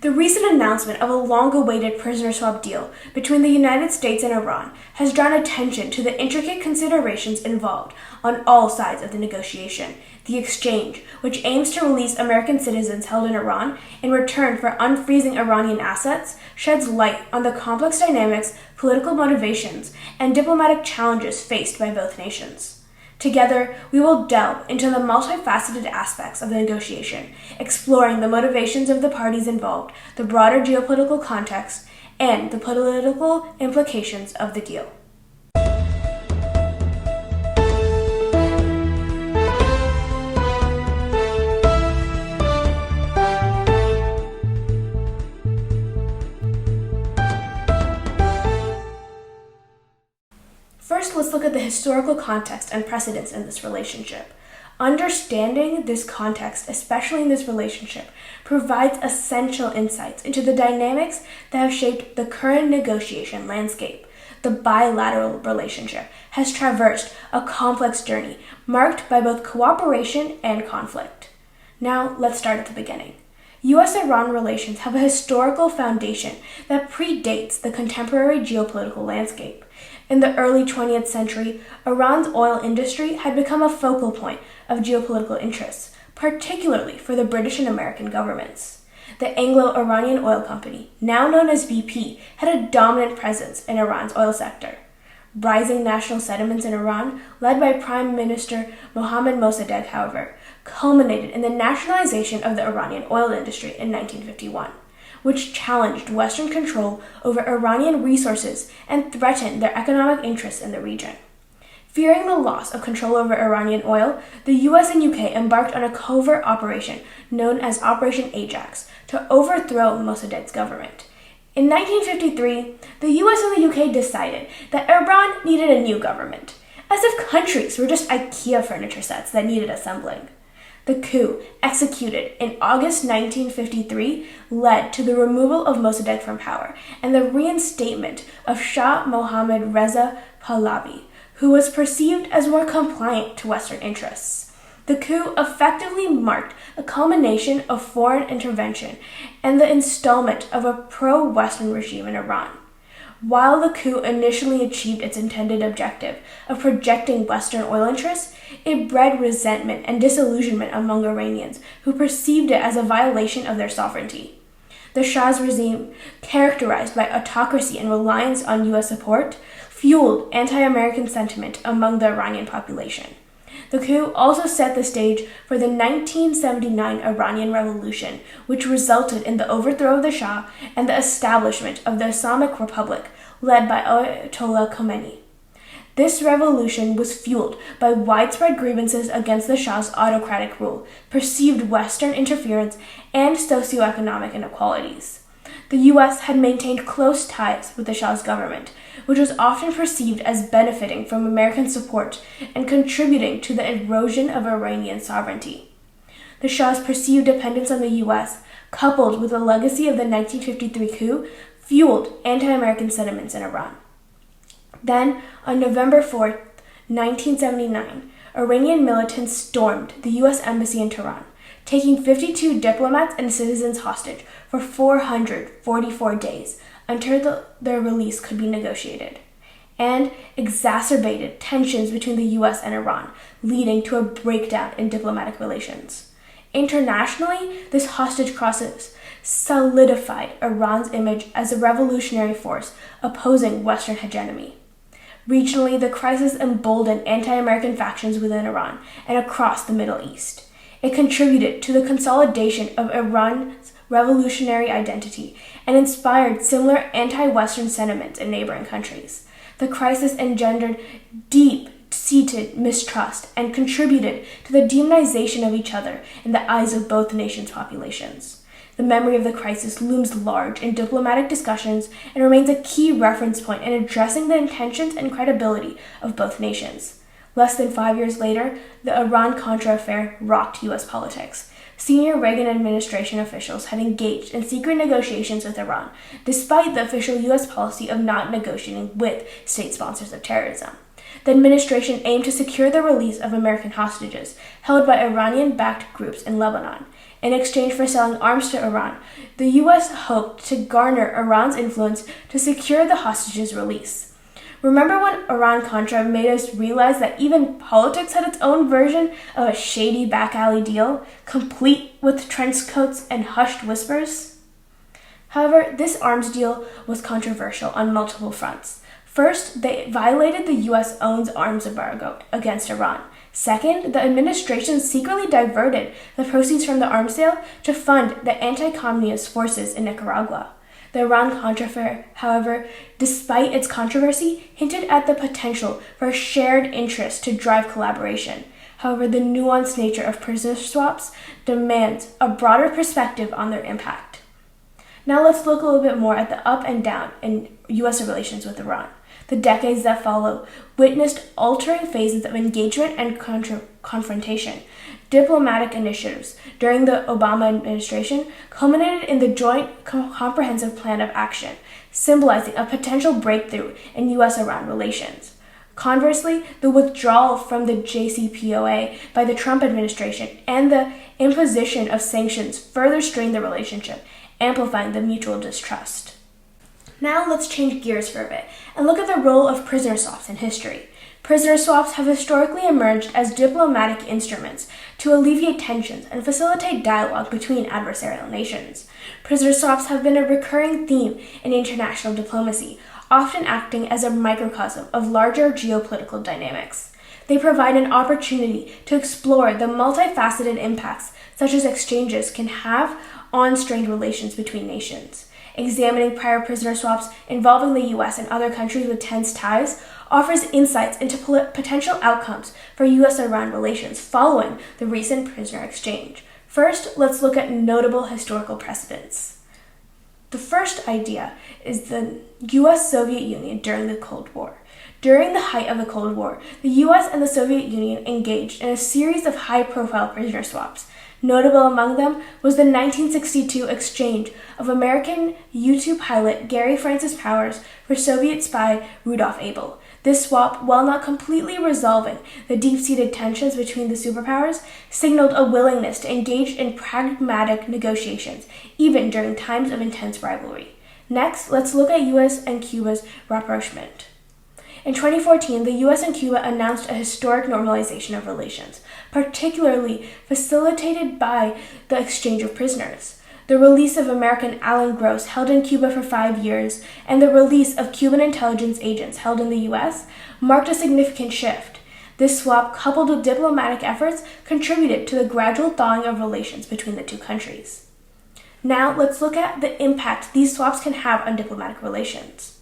The recent announcement of a long-awaited prisoner swap deal between the United States and Iran has drawn attention to the intricate considerations involved on all sides of the negotiation. The exchange, which aims to release American citizens held in Iran in return for unfreezing Iranian assets, sheds light on the complex dynamics, political motivations, and diplomatic challenges faced by both nations. Together, we will delve into the multifaceted aspects of the negotiation, exploring the motivations of the parties involved, the broader geopolitical context, and the political implications of the deal. First, let's look at the historical context and precedents in this relationship. Understanding this context, especially in this relationship, provides essential insights into the dynamics that have shaped the current negotiation landscape. The bilateral relationship has traversed a complex journey marked by both cooperation and conflict. Now, let's start at the beginning. U.S.-Iran relations have a historical foundation that predates the contemporary geopolitical landscape. In the early 20th century, Iran's oil industry had become a focal point of geopolitical interests, particularly for the British and American governments. The Anglo-Iranian Oil Company, now known as BP, had a dominant presence in Iran's oil sector. Rising national sentiments in Iran, led by Prime Minister Mohammad Mossadegh, however, culminated in the nationalization of the Iranian oil industry in 1951. Which challenged Western control over Iranian resources and threatened their economic interests in the region. Fearing the loss of control over Iranian oil, the US and UK embarked on a covert operation known as Operation Ajax to overthrow Mossadegh's government. In 1953, the US and the UK decided that Iran needed a new government, as if countries were just IKEA furniture sets that needed assembling. The coup, executed in August 1953, led to the removal of Mossadegh from power and the reinstatement of Shah Mohammad Reza Pahlavi, who was perceived as more compliant to Western interests. The coup effectively marked a culmination of foreign intervention and the installment of a pro-Western regime in Iran. While the coup initially achieved its intended objective of projecting Western oil interests, it bred resentment and disillusionment among Iranians who perceived it as a violation of their sovereignty. The Shah's regime, characterized by autocracy and reliance on U.S. support, fueled anti-American sentiment among the Iranian population. The coup also set the stage for the 1979 Iranian Revolution, which resulted in the overthrow of the Shah and the establishment of the Islamic Republic, led by Ayatollah Khomeini. This revolution was fueled by widespread grievances against the Shah's autocratic rule, perceived Western interference, and socioeconomic inequalities. The U.S. had maintained close ties with the Shah's government, which was often perceived as benefiting from American support and contributing to the erosion of Iranian sovereignty. The Shah's perceived dependence on the U.S., coupled with the legacy of the 1953 coup, fueled anti-American sentiments in Iran. Then, on November 4, 1979, Iranian militants stormed the U.S. Embassy in Tehran, taking 52 diplomats and citizens hostage for 444 days until their release could be negotiated, and exacerbated tensions between the U.S. and Iran, leading to a breakdown in diplomatic relations. Internationally, this hostage crisis solidified Iran's image as a revolutionary force opposing Western hegemony. Regionally, the crisis emboldened anti-American factions within Iran and across the Middle East. It contributed to the consolidation of Iran's revolutionary identity and inspired similar anti-Western sentiments in neighboring countries. The crisis engendered deep-seated mistrust and contributed to the demonization of each other in the eyes of both nations' populations. The memory of the crisis looms large in diplomatic discussions and remains a key reference point in addressing the intentions and credibility of both nations. Less than 5 years later, the Iran-Contra affair rocked U.S. politics. Senior Reagan administration officials had engaged in secret negotiations with Iran, despite the official U.S. policy of not negotiating with state sponsors of terrorism. The administration aimed to secure the release of American hostages held by Iranian-backed groups in Lebanon, In exchange for selling arms to Iran, the U.S. hoped to garner Iran's influence to secure the hostages' release. Remember when Iran-Contra made us realize that even politics had its own version of a shady back-alley deal, complete with trench coats and hushed whispers? However, this arms deal was controversial on multiple fronts. First, they violated the U.S. owns arms embargo against Iran. Second, the administration secretly diverted the proceeds from the arms sale to fund the anti-communist forces in Nicaragua. The Iran-Contra affair, however, despite its controversy, hinted at the potential for a shared interest to drive collaboration. However, the nuanced nature of prisoner swaps demands a broader perspective on their impact. Now let's look a little bit more at the up and down in U.S. relations with Iran. The decades that follow witnessed altering phases of engagement and confrontation. Diplomatic initiatives during the Obama administration culminated in the Joint Comprehensive Plan of Action, symbolizing a potential breakthrough in U.S.-Iran relations. Conversely, the withdrawal from the JCPOA by the Trump administration and the imposition of sanctions further strained the relationship, amplifying the mutual distrust. Now let's change gears for a bit and look at the role of prisoner swaps in history. Prisoner swaps have historically emerged as diplomatic instruments to alleviate tensions and facilitate dialogue between adversarial nations. Prisoner swaps have been a recurring theme in international diplomacy, often acting as a microcosm of larger geopolitical dynamics. They provide an opportunity to explore the multifaceted impacts such as exchanges can have on strained relations between nations. Examining prior prisoner swaps involving the U.S. and other countries with tense ties offers insights into potential outcomes for U.S.-Iran relations following the recent prisoner exchange. First, let's look at notable historical precedents. The first idea is the U.S.-Soviet Union during the Cold War. During the height of the Cold War, the U.S. and the Soviet Union engaged in a series of high-profile prisoner swaps. Notable among them was the 1962 exchange of American U-2 pilot Gary Francis Powers for Soviet spy Rudolf Abel. This swap, while not completely resolving the deep-seated tensions between the superpowers, signaled a willingness to engage in pragmatic negotiations, even during times of intense rivalry. Next, let's look at U.S. and Cuba's rapprochement. In 2014, the U.S. and Cuba announced a historic normalization of relations, particularly facilitated by the exchange of prisoners. The release of American Alan Gross, held in Cuba for 5 years, and the release of Cuban intelligence agents held in the U.S. marked a significant shift. This swap, coupled with diplomatic efforts, contributed to the gradual thawing of relations between the two countries. Now, let's look at the impact these swaps can have on diplomatic relations.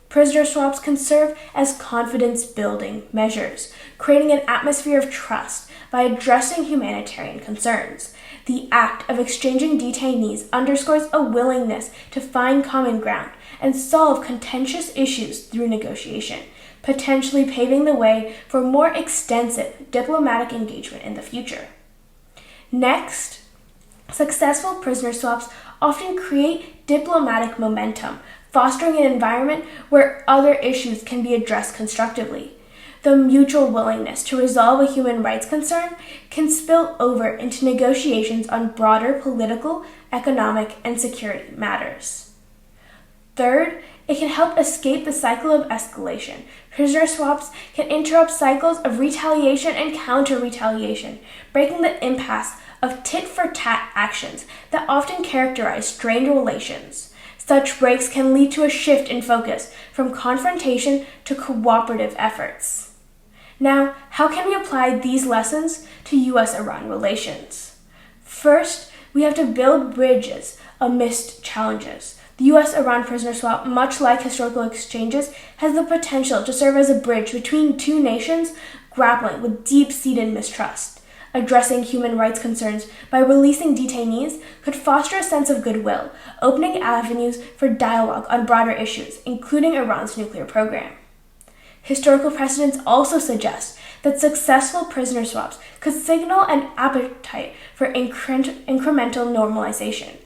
Prisoner swaps can serve as confidence-building measures, creating an atmosphere of trust by addressing humanitarian concerns. The act of exchanging detainees underscores a willingness to find common ground and solve contentious issues through negotiation, potentially paving the way for more extensive diplomatic engagement in the future. Next, successful prisoner swaps often create diplomatic momentum, fostering an environment where other issues can be addressed constructively. The mutual willingness to resolve a human rights concern can spill over into negotiations on broader political, economic, and security matters. Third, it can help escape the cycle of escalation. Prisoner swaps can interrupt cycles of retaliation and counter-retaliation, breaking the impasse of tit-for-tat actions that often characterize strained relations. Such breaks can lead to a shift in focus from confrontation to cooperative efforts. Now, how can we apply these lessons to U.S.-Iran relations? First, we have to build bridges amidst challenges. The U.S.-Iran prisoner swap, much like historical exchanges, has the potential to serve as a bridge between two nations grappling with deep-seated mistrust. Addressing human rights concerns by releasing detainees could foster a sense of goodwill, opening avenues for dialogue on broader issues, including Iran's nuclear program. Historical precedents also suggest that successful prisoner swaps could signal an appetite for incremental normalization.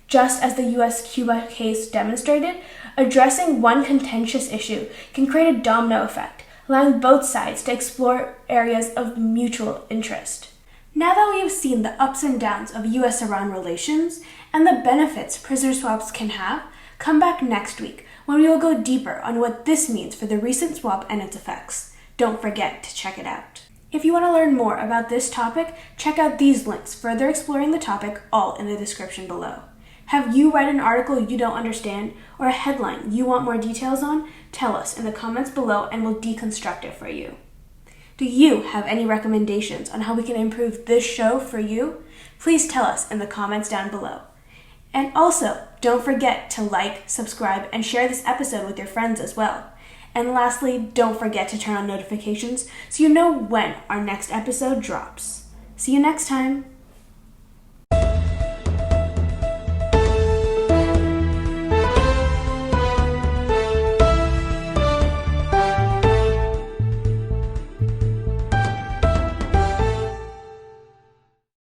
Just as the U.S.-Cuba case demonstrated, addressing one contentious issue can create a domino effect, allowing both sides to explore areas of mutual interest. Now that we have seen the ups and downs of US-Iran relations and the benefits prisoner swaps can have, come back next week when we will go deeper on what this means for the recent swap and its effects. Don't forget to check it out. If you want to learn more about this topic, check out these links further exploring the topic, all in the description below. Have you read an article you don't understand or a headline you want more details on? Tell us in the comments below and we'll deconstruct it for you. Do you have any recommendations on how we can improve this show for you? Please tell us in the comments down below. And also, don't forget to like, subscribe, and share this episode with your friends as well. And lastly, don't forget to turn on notifications so you know when our next episode drops. See you next time!